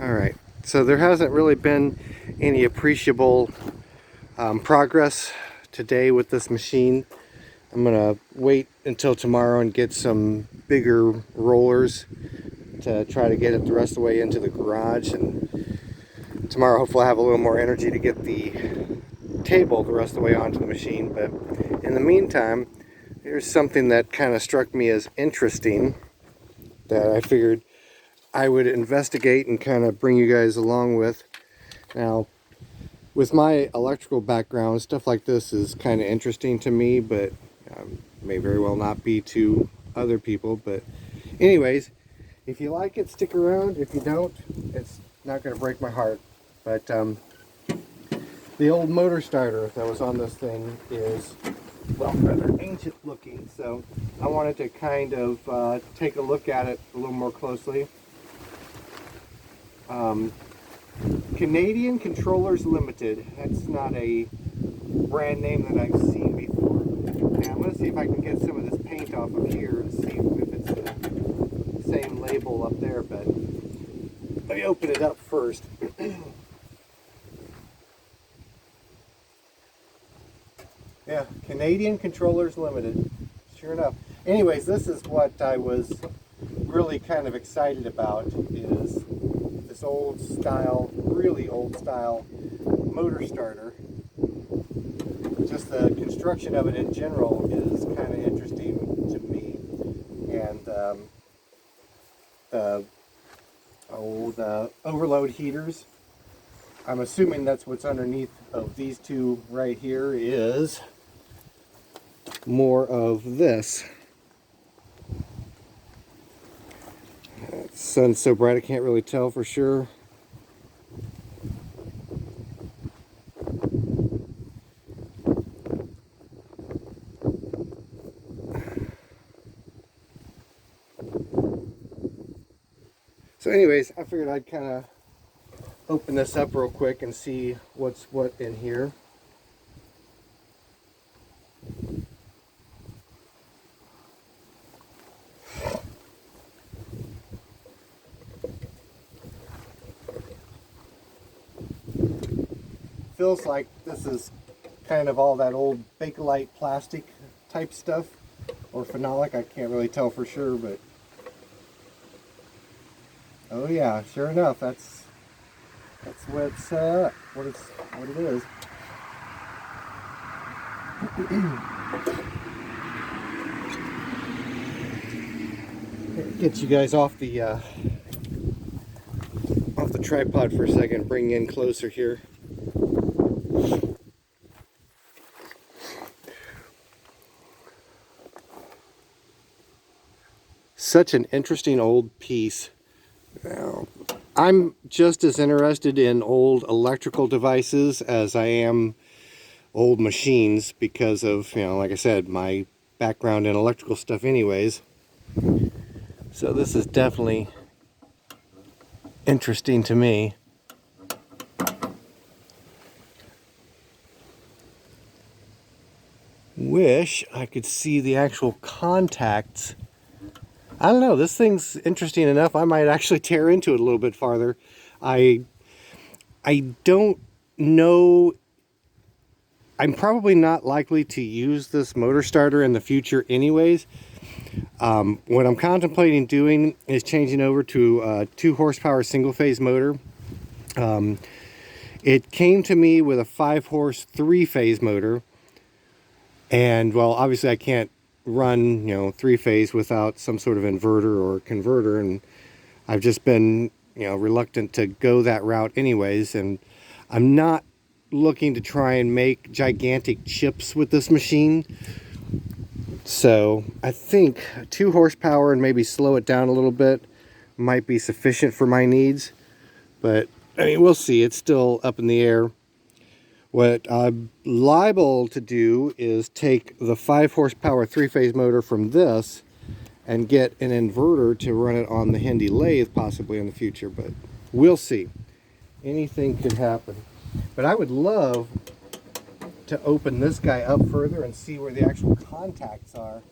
Alright, so there hasn't really been any appreciable progress today with this machine. I'm gonna wait until tomorrow and get some bigger rollers to try to get it the rest of the way into the garage, and tomorrow hopefully I'll have a little more energy to get the table the rest of the way onto the machine. But in the meantime, here's something that kind of struck me as interesting that I figured I would investigate and kind of bring you guys along with. Now, with my electrical background, stuff like this is kind of interesting to me, but may very well not be to other people. But anyways, if you like it, stick around. If you don't, it's not going to break my heart. But the old motor starter that was on this thing is, well, rather ancient looking, so I wanted to kind of take a look at it a little more closely. Canadian Controllers Limited. That's not a brand name that I've seen before. Now I'm going to see if I can get some of this paint off of here and see if it's the same label up there, but let me open it up first. Yeah, Canadian Controllers Limited. Sure enough. Anyways, this is what I was really kind of excited about, is this old style, really old style motor starter. Just the construction of it in general is kind of interesting to me. And the overload heaters, I'm assuming that's what's underneath of these two right here, is more of this. The sun's so bright I can't really tell for sure. So anyways, I figured I'd kind of open this up real quick and see what's what in here. Feels like this is kind of all that old Bakelite plastic type stuff, or phenolic. I can't really tell for sure, but oh yeah, sure enough, that's what it is. Get you guys off the tripod for a second. Bring you in closer here. Such an interesting old piece. Now, I'm just as interested in old electrical devices as I am old machines because of, like I said, my background in electrical stuff anyways. So this is definitely interesting to me. Wish I could see the actual contacts. I don't know, this thing's interesting enough. I might actually tear into it a little bit farther. I don't know. I'm probably not likely to use this motor starter in the future anyways. What I'm contemplating doing is changing over to a 2 horsepower single phase motor. It came to me with a 5 horse 3 phase motor, and well, obviously I can't run 3 phase without some sort of inverter or converter, and I've just been reluctant to go that route anyways. And I'm not looking to try and make gigantic chips with this machine. So I think 2 horsepower and maybe slow it down a little bit might be sufficient for my needs. But I mean, we'll see. It's still up in the air. What I'm liable to do is take the 5 horsepower 3 phase motor from this and get an inverter to run it on the Hendy lathe possibly in the future, but we'll see. Anything could happen. But I would love to open this guy up further and see where the actual contacts are.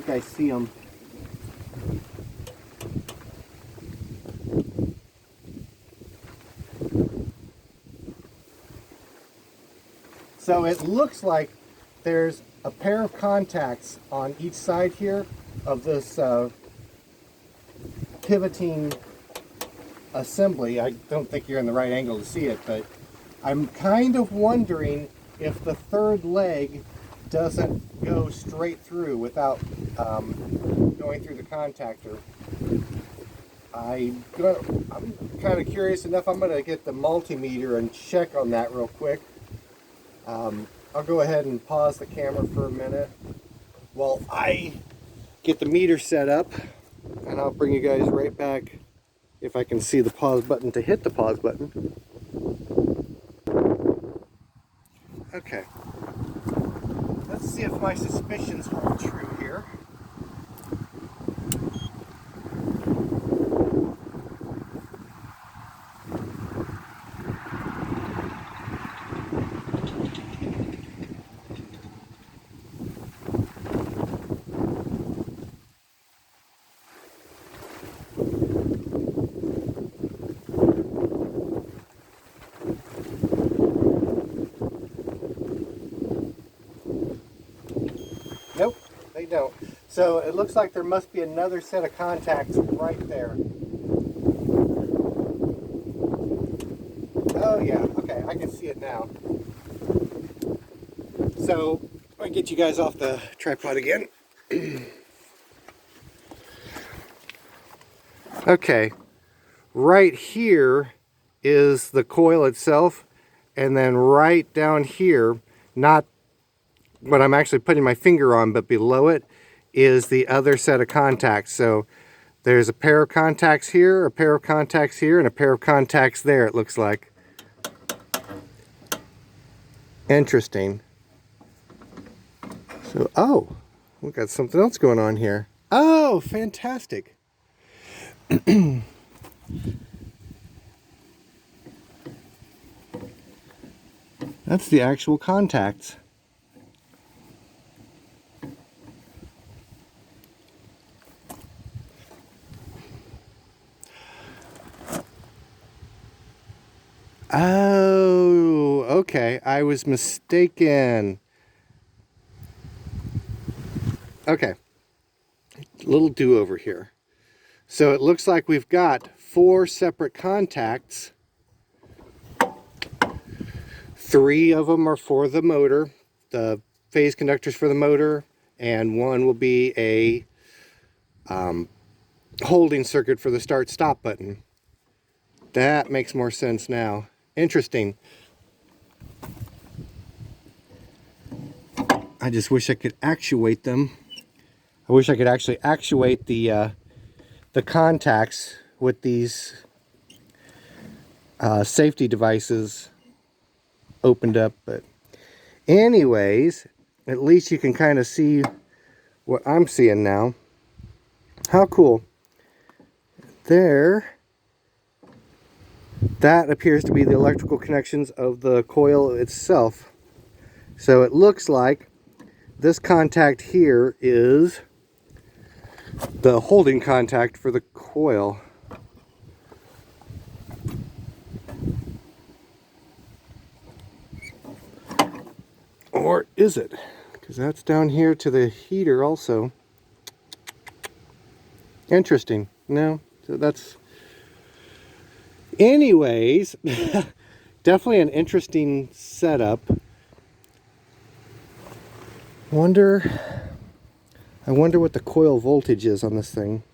think I see them. So it looks like there's a pair of contacts on each side here of this pivoting assembly. I don't think you're in the right angle to see it, but I'm kind of wondering if the third leg doesn't go straight through without going through the contactor. I'm kind of curious enough. I'm going to get the multimeter and check on that real quick. I'll go ahead and pause the camera for a minute while I get the meter set up, and I'll bring you guys right back if I can see the pause button to hit the pause button. Okay, let's see if my suspicions hold true here. Nope, they don't. So it looks like there must be another set of contacts right there. Oh yeah, okay, I can see it now. So I'll get you guys off the tripod again. Okay, right here is the coil itself, and then right down here, not what I'm actually putting my finger on, but below it is the other set of contacts. So there's a pair of contacts here, a pair of contacts here, and a pair of contacts there, it looks like. Interesting. So, oh, we got something else going on here. Oh, fantastic. That's the actual contacts. Oh, okay. I was mistaken. Okay. Little do-over here. So it looks like we've got 4 separate contacts. 3 of them are for the motor, the phase conductors for the motor, and 1 will be a holding circuit for the start-stop button. That makes more sense now. Interesting. I just wish I could actuate them. I wish I could actually actuate the contacts with these safety devices opened up, but anyways, at least you can kind of see what I'm seeing now. How cool. There, that appears to be the electrical connections of the coil itself. So it looks like this contact here is the holding contact for the coil. Or is it? Because that's down here to the heater also. Interesting. No, so that's... Anyways, definitely an interesting setup. I wonder what the coil voltage is on this thing.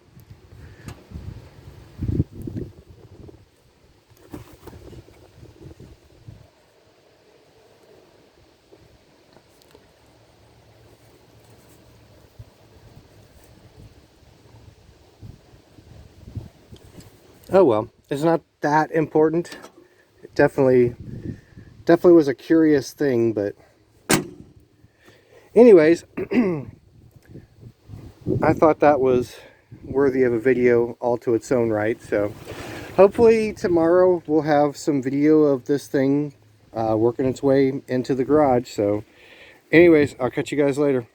Oh well, it's not that important. It definitely was a curious thing, but anyways, I thought that was worthy of a video all to its own right. So hopefully tomorrow we'll have some video of this thing working its way into the garage. So anyways, I'll catch you guys later.